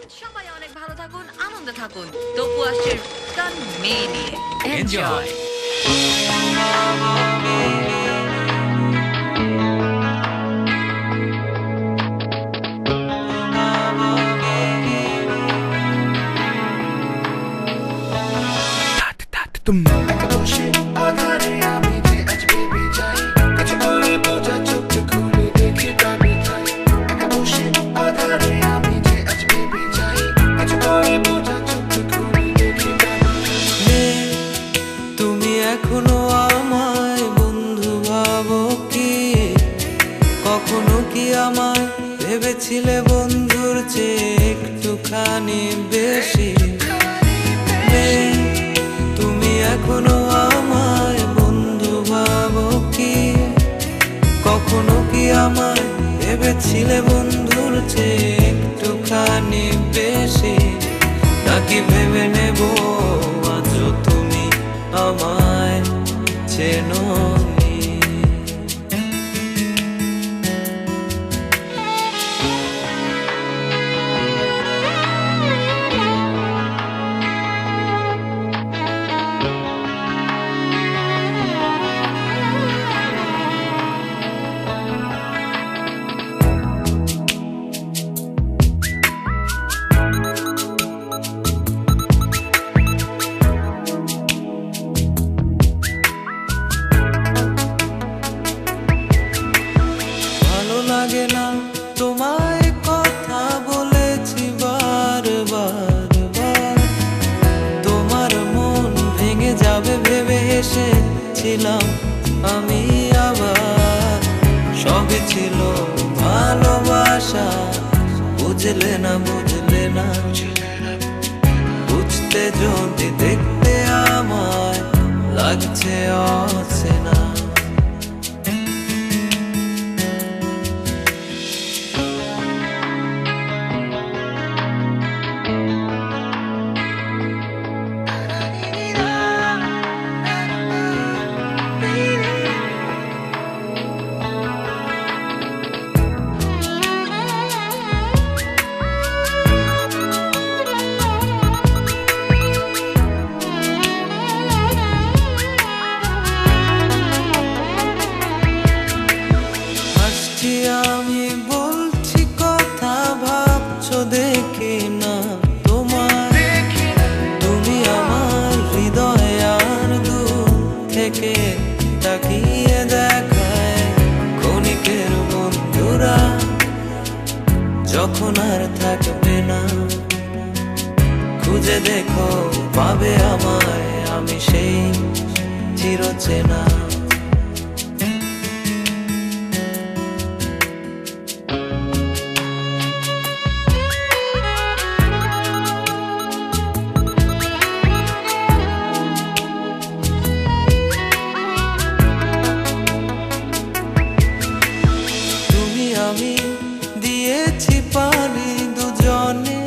সবাই অনেক ভালো থাকুন, আনন্দে থাকুন। তপু আসছে গান মেয়ে নিয়ে। এনজয়। তুমি এখনো আমায় বন্ধু ভাবো কি? কখনো কি আমায় ভেবেছিলে বন্ধুর চেয়ে একটুখানি বেশি? তুমি এখনো আমায় বন্ধু ভাবো কি? কখনো কি আমায় ভেবেছিলে বন্ধুর চেয়ে একটুখানি বেশি? নাকি ভেবে নেব আজও তুমি আমায় চেনোনি? লাগে না তোমায় কথা বলেছি বারবার, তোমার মন ভেঙে যাবে ভেবে হেসেছিলাম আমি আবার। সবই ছিল ভালোবাসা, বুঝলে না বুঝতে যদি দেখতে আমায় লাগছে অচেনা। আমি বলছি কথা ভাবছো দেখি না তোমার? তুমি আমার হৃদয়ে আর দূর থেকে তাকিয়ে দেখায় ক্ষণিকের বন্ধুরা যখন আর থাকবে না। খুঁজে দেখো পাবে আমায়, আমি সেই চিরচেনা। আমি দিয়েছি পানি দুজনে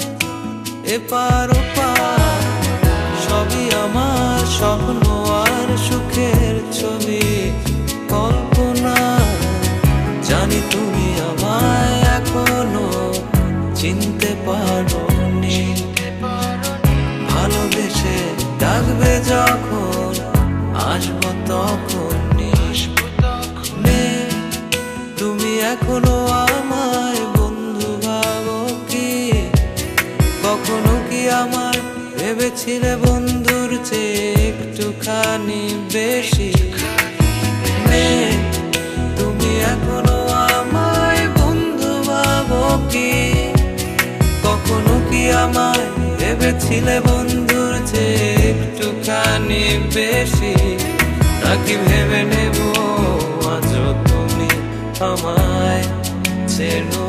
এপার ওপার, সবই আমার স্বপ্ন আর সুখের ছবি কল্পনা। জানি তুমি আমায় এখনো চিনতে পারোনি, ভালোবেসে ডাকবে যখন আসবো তখন। তুমি এখনো আমায় বন্ধু ভাবো কি? কখনো কি আমায় ভেবেছিলে বন্ধুর চেয়ে একটুখানি বেশি? তুমি এখনো আমায় বন্ধু ভাবো কি? কখনো কি আমায় ভেবেছিলে বন্ধুর চেয়ে একটুখানি বেশি? নাকি ভেবে নেব আজও তুমি আমায় চেনো?